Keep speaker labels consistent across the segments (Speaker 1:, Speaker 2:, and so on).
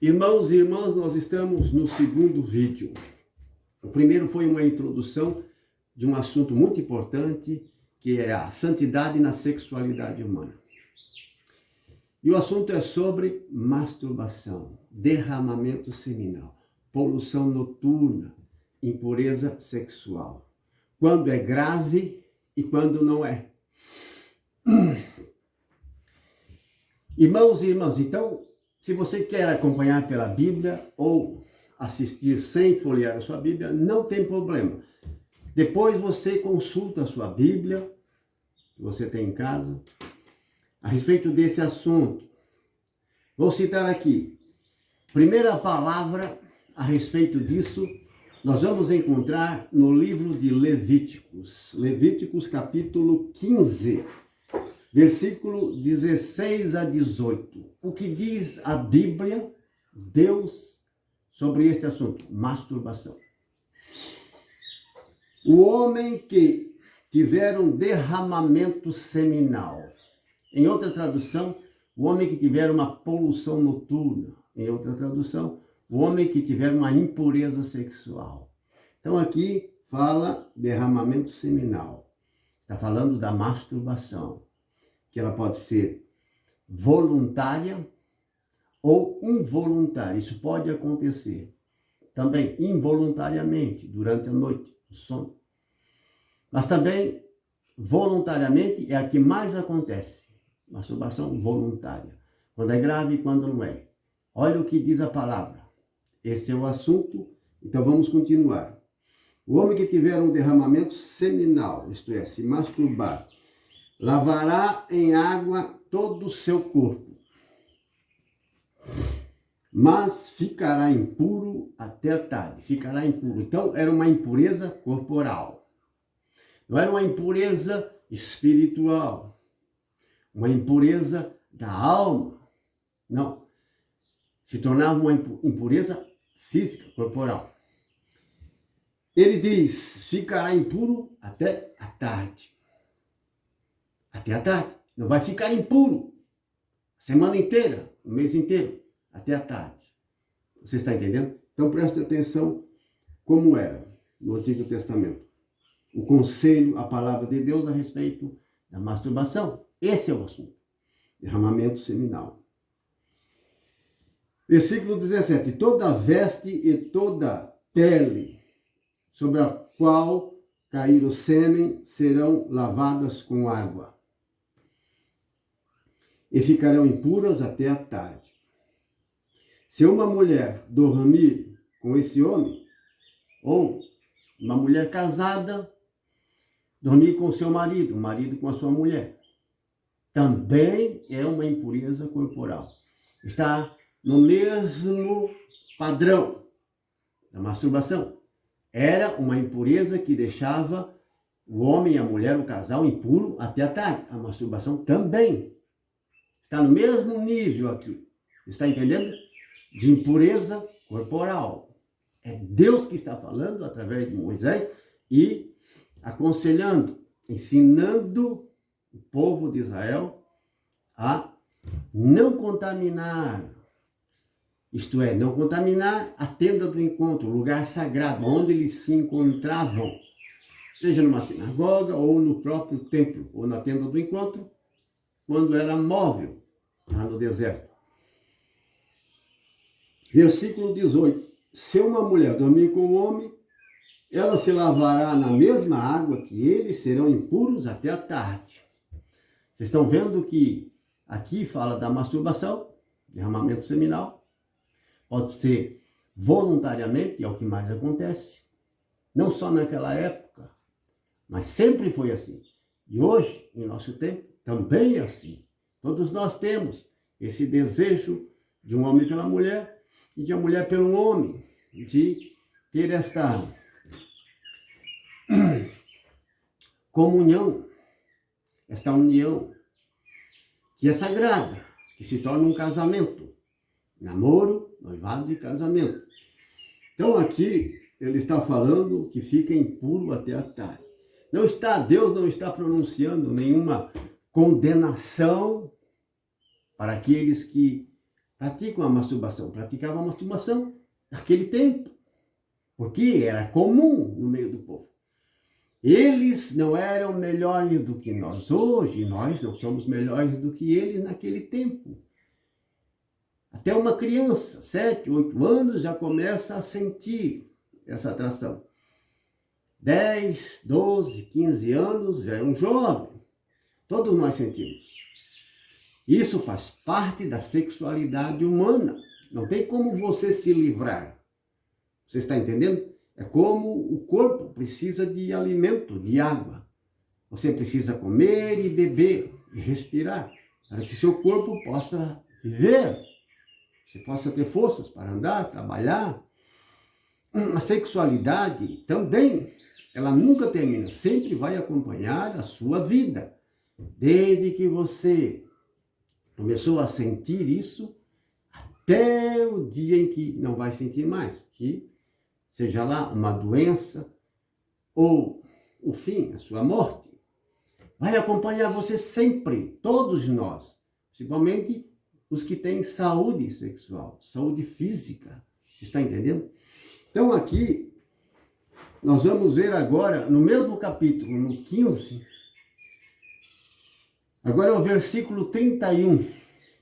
Speaker 1: Irmãos e irmãs, nós estamos no segundo vídeo. O primeiro foi uma introdução de um assunto muito importante, que é a santidade na sexualidade humana. E o assunto é sobre masturbação, derramamento seminal, poluição noturna, impureza sexual. Quando é grave e quando não é. Irmãos e irmãs, então, se você quer acompanhar pela Bíblia ou assistir sem folhear a sua Bíblia, não tem problema. Depois você consulta a sua Bíblia, que você tem em casa, a respeito desse assunto. Vou citar aqui. Primeira palavra a respeito disso, nós vamos encontrar no livro de Levíticos. Levíticos capítulo 15. Versículo 16 a 18. O que diz a Bíblia, Deus, sobre este assunto? Masturbação. O homem que tiver um derramamento seminal. Em outra tradução, o homem que tiver uma poluição noturna. Em outra tradução, o homem que tiver uma impureza sexual. Então aqui fala derramamento seminal. Está falando da masturbação, que ela pode ser voluntária ou involuntária. Isso pode acontecer também involuntariamente durante a noite, o sono. Mas também voluntariamente é a que mais acontece. Masturbação voluntária. Quando é grave e quando não é. Olha o que diz a palavra. Esse é o assunto, então vamos continuar. O homem que tiver um derramamento seminal, isto é, se masturbar, lavará em água todo o seu corpo, mas ficará impuro até a tarde. Ficará impuro. Então, era uma impureza corporal. Não era uma impureza espiritual. Uma impureza da alma. Não. Se tornava uma impureza física, corporal. Ele diz, ficará impuro até a tarde. Até a tarde. Não vai ficar impuro a semana inteira, o mês inteiro, até a tarde. Você está entendendo? Então preste atenção como era no Antigo Testamento. O conselho, a palavra de Deus a respeito da masturbação. Esse é o assunto. Derramamento seminal. Versículo 17. Toda veste e toda pele sobre a qual cair o sêmen serão lavadas com água e ficarão impuras até a tarde. Se uma mulher dormir com esse homem, ou uma mulher casada dormir com seu marido, o marido com a sua mulher, também é uma impureza corporal. Está no mesmo padrão da masturbação. Era uma impureza que deixava o homem e a mulher, o casal, impuro até a tarde. A masturbação também está no mesmo nível aqui. Está entendendo? De impureza corporal. É Deus que está falando através de Moisés e aconselhando, ensinando o povo de Israel a não contaminar. Isto é, não contaminar a tenda do encontro, o lugar sagrado, onde eles se encontravam. Seja numa sinagoga ou no próprio templo, ou na tenda do encontro, quando era móvel, lá no deserto. Versículo 18. Se uma mulher dormir com um homem, ela se lavará na mesma água que eles, serão impuros até a tarde. Vocês estão vendo que aqui fala da masturbação, derramamento seminal. Pode ser voluntariamente, é o que mais acontece. Não só naquela época, mas sempre foi assim. E hoje, em nosso tempo, também é assim. Todos nós temos esse desejo de um homem pela mulher e de uma mulher pelo homem, de ter esta comunhão, esta união, que é sagrada, que se torna um casamento. Namoro, noivado e casamento. Então aqui ele está falando que fica impuro até a tarde. Deus não está pronunciando nenhuma condenação para aqueles que praticam a masturbação. Praticavam a masturbação naquele tempo, porque era comum no meio do povo. Eles não eram melhores do que nós hoje, nós não somos melhores do que eles naquele tempo. Até uma criança, 7, 8 anos, já começa a sentir essa atração. 10, 12, 15 anos, já é um jovem. Todos nós sentimos. Isso faz parte da sexualidade humana. Não tem como você se livrar. Você está entendendo? É como o corpo precisa de alimento, de água. Você precisa comer e beber e respirar, para que seu corpo possa viver. Você possa ter forças para andar, trabalhar. A sexualidade também, ela nunca termina, sempre vai acompanhar a sua vida. Desde que você começou a sentir isso, até o dia em que não vai sentir mais, que seja lá uma doença ou o fim, a sua morte, vai acompanhar você sempre, todos nós, principalmente os que têm saúde sexual, saúde física, está entendendo? Então aqui, nós vamos ver agora, no mesmo capítulo, no 15, agora é o versículo 31,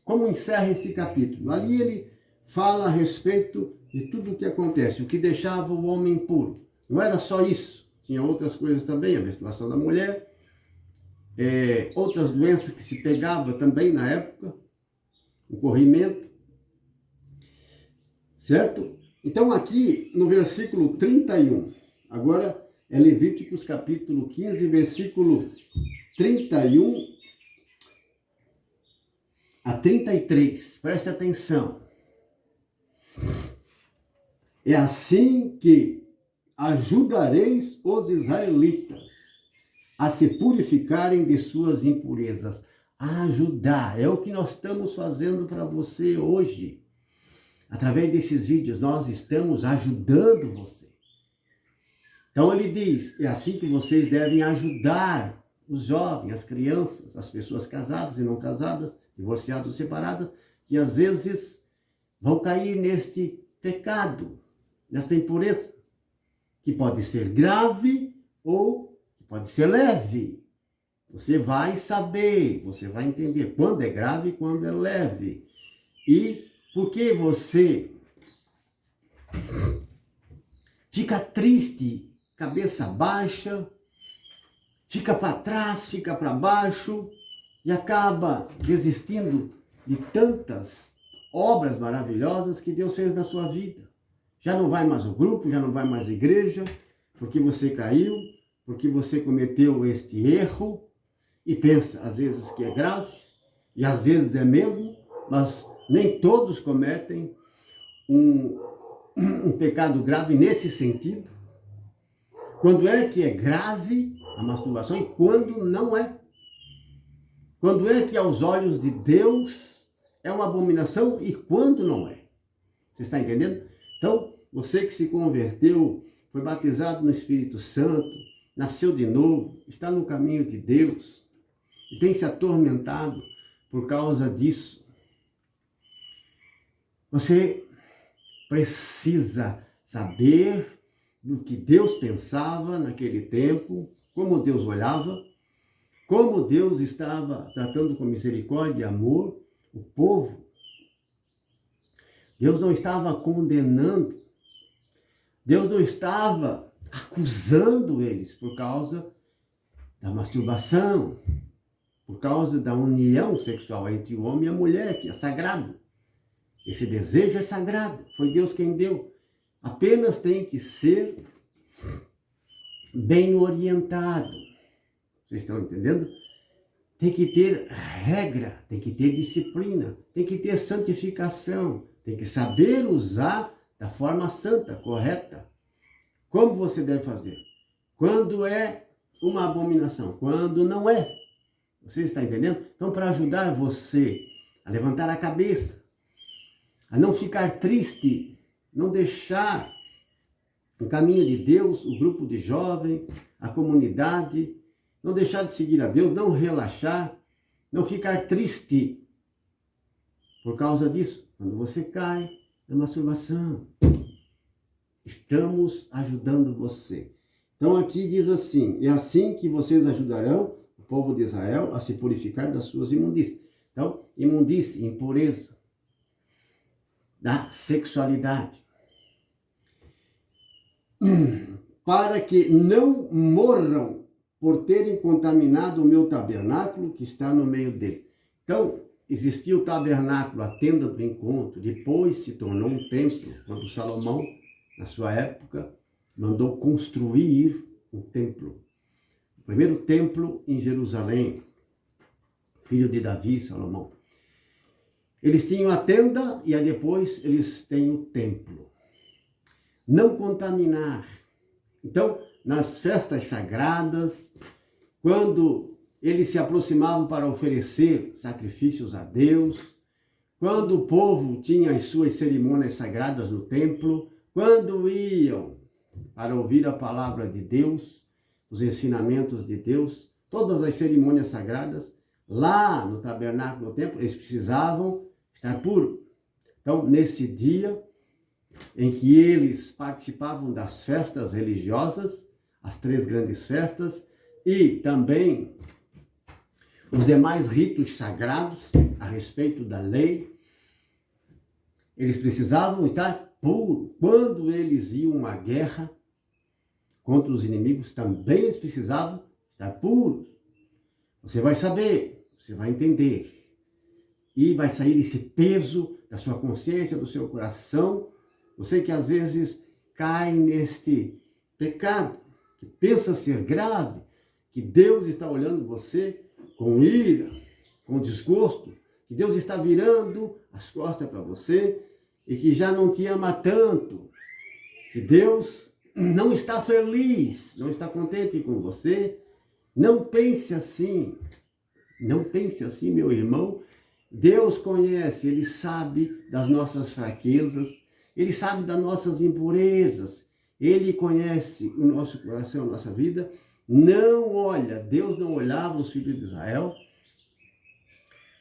Speaker 1: como encerra esse capítulo. Ali ele fala a respeito de tudo o que acontece, o que deixava o homem puro. Não era só isso, tinha outras coisas também, a menstruação da mulher, outras doenças que se pegavam também na época, o corrimento, certo? Então aqui no versículo 31, agora é Levíticos capítulo 15, versículo 31 a 33, preste atenção. É assim que ajudareis os israelitas a se purificarem de suas impurezas. Ajudar, é o que nós estamos fazendo para você hoje. Através desses vídeos, nós estamos ajudando você. Então ele diz, é assim que vocês devem ajudar os jovens, as crianças, as pessoas casadas e não casadas, divorciadas ou separadas, que às vezes vão cair neste pecado, nesta impureza, que pode ser grave ou que pode ser leve. Você vai saber, você vai entender quando é grave e quando é leve. E por que você fica triste, cabeça baixa, fica para trás, fica para baixo e acaba desistindo de tantas obras maravilhosas que Deus fez na sua vida. Já não vai mais ao grupo, já não vai mais à igreja, porque você caiu, porque você cometeu este erro e pensa, às vezes, que é grave, e às vezes é mesmo, mas nem todos cometem um pecado grave nesse sentido. Quando é que é grave a masturbação e quando não é? Quando é que aos olhos de Deus é uma abominação e quando não é? Você está entendendo? Então, você que se converteu, foi batizado no Espírito Santo, nasceu de novo, está no caminho de Deus e tem se atormentado por causa disso. Você precisa saber do que Deus pensava naquele tempo, como Deus olhava, como Deus estava tratando com misericórdia e amor o povo. Deus não estava condenando, Deus não estava acusando eles por causa da masturbação, por causa da união sexual entre o homem e a mulher, que é sagrado. Esse desejo é sagrado, foi Deus quem deu. Apenas tem que ser bem orientado. Vocês estão entendendo? Tem que ter regra, tem que ter disciplina, tem que ter santificação, tem que saber usar da forma santa, correta. Como você deve fazer? Quando é uma abominação, quando não é. Você está entendendo? Então, para ajudar você a levantar a cabeça, a não ficar triste, não deixar o caminho de Deus, o grupo de jovens, a comunidade, não deixar de seguir a Deus, não relaxar, não ficar triste. Por causa disso, quando você cai na masturbação, estamos ajudando você. Então aqui diz assim, é assim que vocês ajudarão o povo de Israel a se purificar das suas imundícias. Então, imundície, impureza da sexualidade. Para que não morram por terem contaminado o meu tabernáculo que está no meio deles. Então, existia o tabernáculo, a tenda do encontro, depois se tornou um templo, quando Salomão, na sua época, mandou construir um templo. O primeiro templo em Jerusalém, filho de Davi, Salomão. Eles tinham a tenda e aí depois eles têm o templo. Não contaminar. Então, nas festas sagradas, quando eles se aproximavam para oferecer sacrifícios a Deus, quando o povo tinha as suas cerimônias sagradas no templo, quando iam para ouvir a palavra de Deus, os ensinamentos de Deus, todas as cerimônias sagradas, lá no tabernáculo, no templo, eles precisavam estar puros. Então, nesse dia em que eles participavam das festas religiosas, as 3 grandes festas, e também os demais ritos sagrados a respeito da lei, eles precisavam estar puros. Quando eles iam à guerra contra os inimigos, também eles precisavam estar puros. Você vai saber, você vai entender. E vai sair esse peso da sua consciência, do seu coração. Você que às vezes cai neste pecado, que pensa ser grave, que Deus está olhando você com ira, com desgosto, que Deus está virando as costas para você e que já não te ama tanto, que Deus não está feliz, não está contente com você. Não pense assim, não pense assim, meu irmão. Deus conhece, Ele sabe das nossas fraquezas, Ele sabe das nossas impurezas, Ele conhece o nosso coração, a nossa vida. Não olha, Deus não olhava os filhos de Israel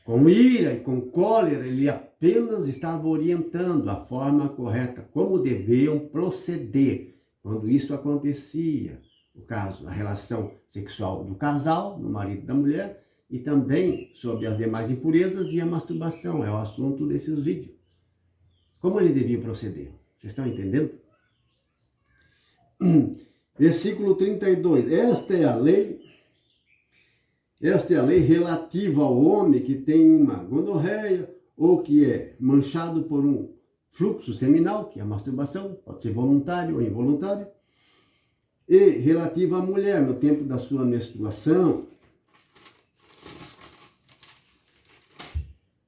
Speaker 1: com ira e com cólera, Ele apenas estava orientando a forma correta, como deviam proceder quando isso acontecia. No caso, a relação sexual do casal, do marido e da mulher, e também sobre as demais impurezas e a masturbação, é o assunto desses vídeos. Como ele devia proceder? Vocês estão entendendo? Versículo 32. Esta é a lei relativa ao homem que tem uma gonorreia ou que é manchado por um fluxo seminal, que é a masturbação, pode ser voluntário ou involuntário, e relativa à mulher no tempo da sua menstruação,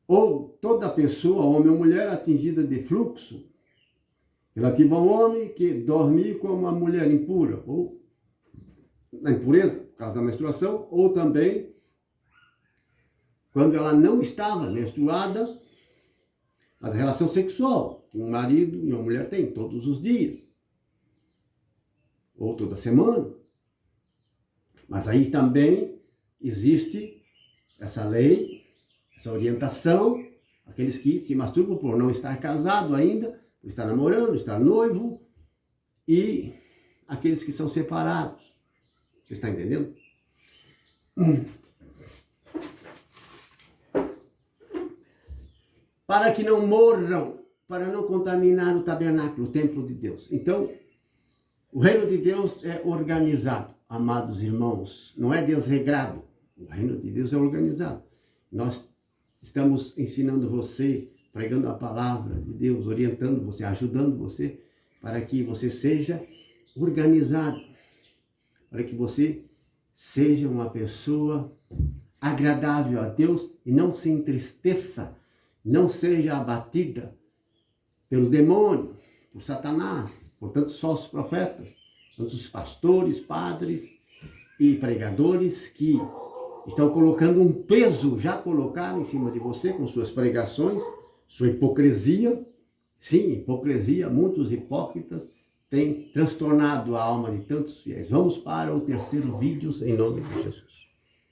Speaker 1: ou toda pessoa, homem ou mulher, atingida de fluxo, relativo ao homem que dorme com uma mulher impura, ou na impureza, por causa da menstruação, ou também quando ela não estava menstruada, mas a relação sexual que um marido e uma mulher têm todos os dias, ou toda semana. Mas aí também existe essa lei, essa orientação, aqueles que se masturbam por não estar casado ainda, por estar namorando, estar noivo, e aqueles que são separados. Você está entendendo? Para que não morram, para não contaminar o tabernáculo, o templo de Deus. Então, o reino de Deus é organizado, amados irmãos, não é desregrado. O reino de Deus é organizado. Nós estamos ensinando você, pregando a palavra de Deus, orientando você, ajudando você, para que você seja organizado, para que você seja uma pessoa agradável a Deus e não se entristeça, não seja abatida pelo demônio, por Satanás, por tantos falsos profetas, tantos pastores, padres e pregadores que estão colocando um peso, já colocaram em cima de você com suas pregações, sua hipocrisia. Sim, hipocrisia, muitos hipócritas têm transtornado a alma de tantos fiéis. Vamos para o terceiro vídeo, em nome de Jesus.